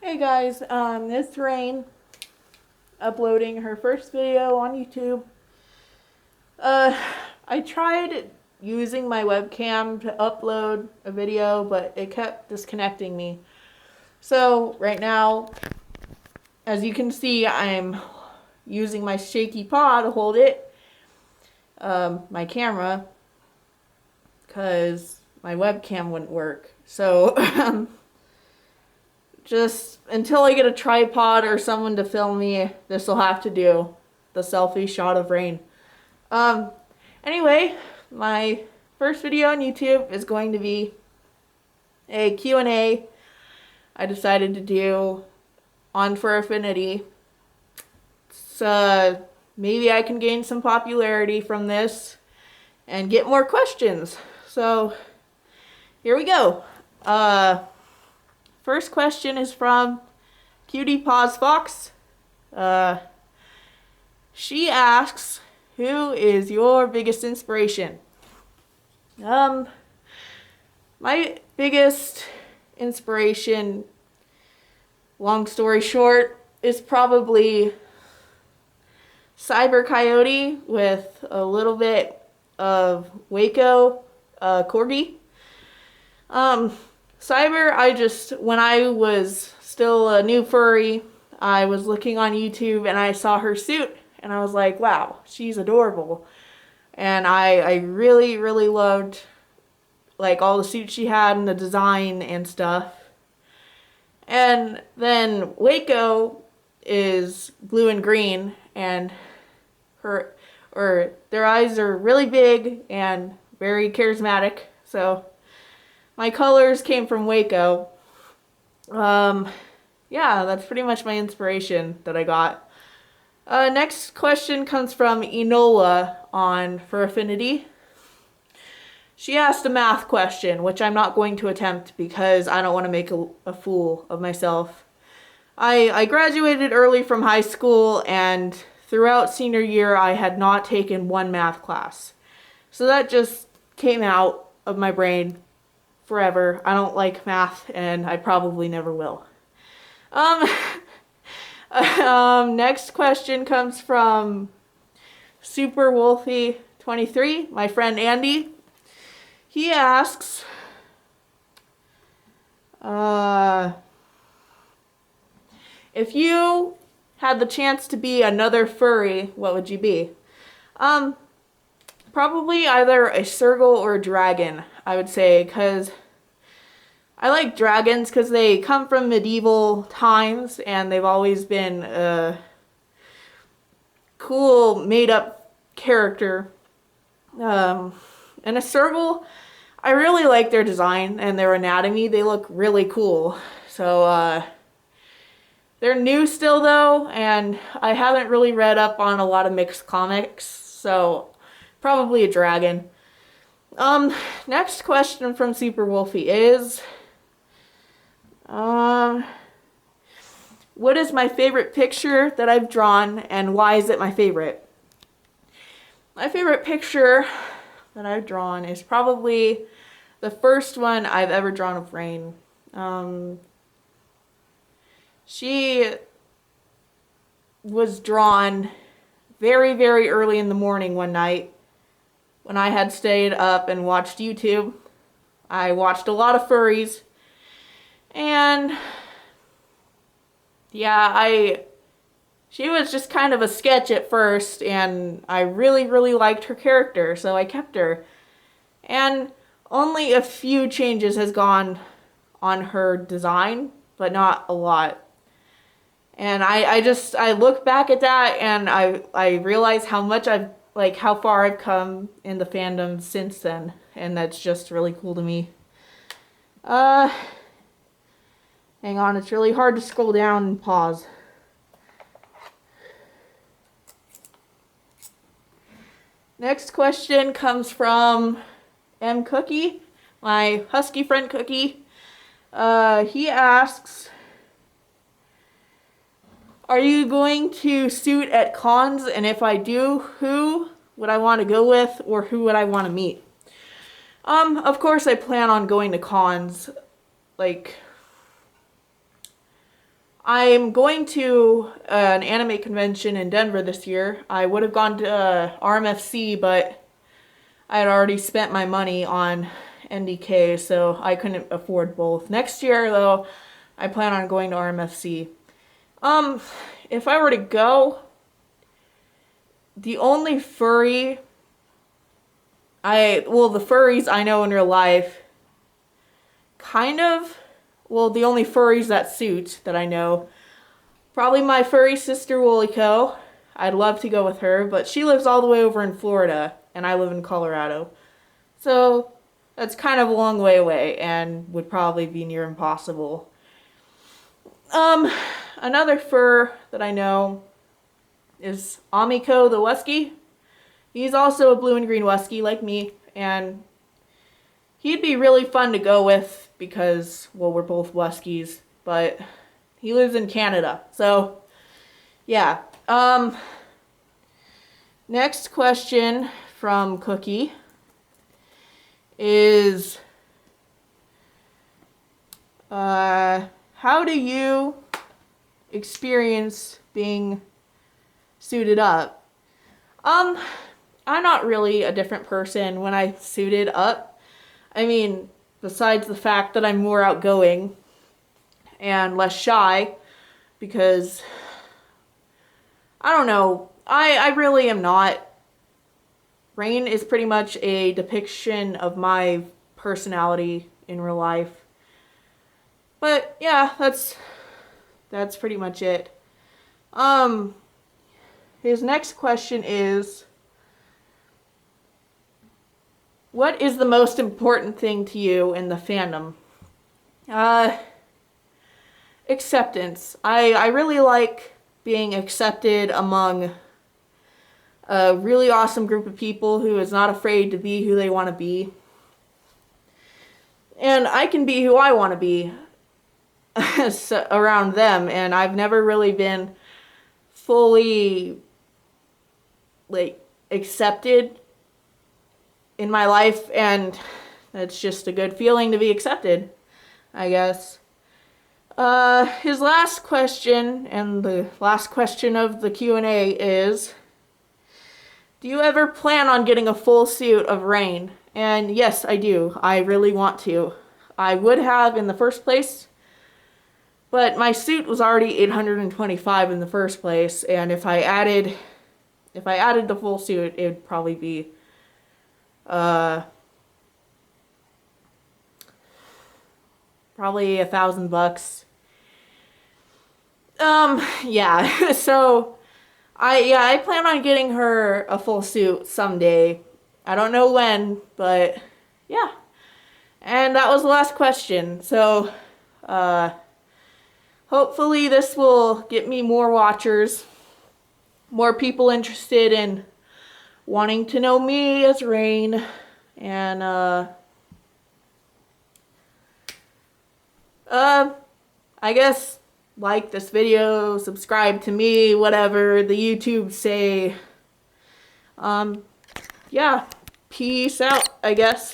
Hey guys, it's Rain, uploading her first video on YouTube. Uh, I tried using my webcam to upload a video, but it kept disconnecting me. So right now, as you can see, I'm using my shaky paw to hold it, my camera, because my webcam wouldn't work. So, just until I get a tripod or someone to film me, this will have to do. The selfie shot of Rain. Anyway, my first video on YouTube is going to be a Q&A I decided to do on Fur Affinity. So maybe I can gain some popularity from this and get more questions. So here we go. First question is from Cutie Paws Fox. She asks, who is your biggest inspiration? My biggest inspiration, long story short, is probably Cyber Coyote with a little bit of Waco Corgi. Cyber, when I was still a new furry, I was looking on YouTube and I saw her suit and I was like, wow, she's adorable. And I really, really loved like all the suits she had and the design and stuff. And then Waco is blue and green, and their eyes are really big and very charismatic. So my colors came from Waco. Yeah, that's pretty much my inspiration that I got. Next question comes from Enola on Fur Affinity. She asked a math question, which I'm not going to attempt because I don't want to make a fool of myself. I graduated early from high school, and throughout senior year I had not taken one math class. So that just came out of my brain forever. I don't like math, and I probably never will. Next question comes from Super Wolfie 23, my friend Andy. He asks, if you had the chance to be another furry, what would you be? Probably either a Sergal or a dragon, I would say, because I like dragons because they come from medieval times and they've always been a cool made-up character. And a Sergal, I really like their design and their anatomy. They look really cool. So they're new still though, and I haven't really read up on a lot of mixed comics, so probably a dragon. Next question from Super Wolfie is, what is my favorite picture that I've drawn and why is it my favorite? My favorite picture that I've drawn is probably the first one I've ever drawn of Rain. She was drawn very, very early in the morning one night when I had stayed up and watched YouTube. I watched a lot of furries, and yeah, she was just kind of a sketch at first, and I really, really liked her character, so I kept her. And only a few changes has gone on her design, but not a lot. And I look back at that and I realize how far I've come in the fandom since then, and that's just really cool to me. Hang on, it's really hard to scroll down and pause. Next question comes from M. Cookie, my husky friend Cookie. He asks, are you going to suit at cons? And if I do, who would I want to go with, or who would I want to meet? Of course I plan on going to cons, like I'm going to an anime convention in Denver this year. I would have gone to RMFC, but I had already spent my money on NDK, so I couldn't afford both. Next year, though, I plan on going to RMFC. If I were to go, the only furry the furries I know in real life, the only furries that suit that I know, probably my furry sister Woolico. I'd love to go with her, but she lives all the way over in Florida, and I live in Colorado. So that's kind of a long way away, and would probably be near impossible. Another fur that I know is Amiko the Wusky. He's also a blue and green Wusky like me, and he'd be really fun to go with because, we're both Wuskies, but he lives in Canada, so yeah. Next question from Cookie is, how do you experience being suited up? I'm not really a different person when I suited up. I mean, besides the fact that I'm more outgoing and less shy, because, I don't know, I really am not. Rain is pretty much a depiction of my personality in real life. But yeah, that's pretty much it. His next question is, what is the most important thing to you in the fandom? Acceptance. I really like being accepted among a really awesome group of people who is not afraid to be who they want to be. And I can be who I want to be around them, and I've never really been fully accepted in my life, and it's just a good feeling to be accepted, I guess. His last question, and the last question of the Q&A, is, do you ever plan on getting a full suit of Rain? And yes, I do. I really want to. I would have in the first place, but my suit was already $825 in the first place, and if I added the full suit, it would probably be probably $1,000. Yeah. So I plan on getting her a full suit someday. I don't know when, but yeah. And that was the last question. So hopefully this will get me more watchers, more people interested in wanting to know me as Rain, and I guess like this video, subscribe to me, whatever the YouTube say. Yeah, peace out, I guess.